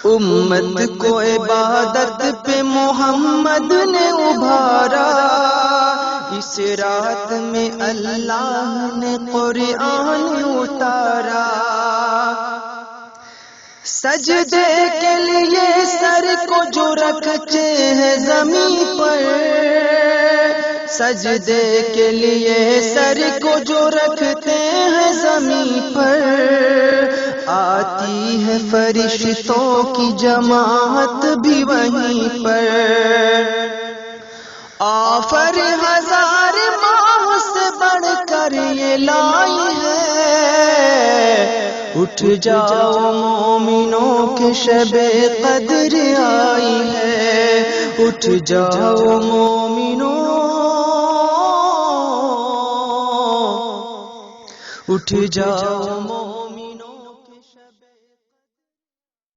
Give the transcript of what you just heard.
امت کو عبادت پہ محمد نے ابھارا، اس رات میں اللہ نے قرآن اتارا۔ سجدے کے لیے سر کو جو رکھتے ہیں زمین پر، سجدے کے لیے سر کو جو رکھتے ہیں زمین پر، آتی ہے فرشتوں کی جماعت بھی وہیں پر۔ آفر ہزار ماہ سے بڑھ کر یہ لائی ہے، اٹھ جاؤ مومنوں کے شب قدر آئی ہے، اٹھ جاؤ مومنوں، اٹھ جاؤ۔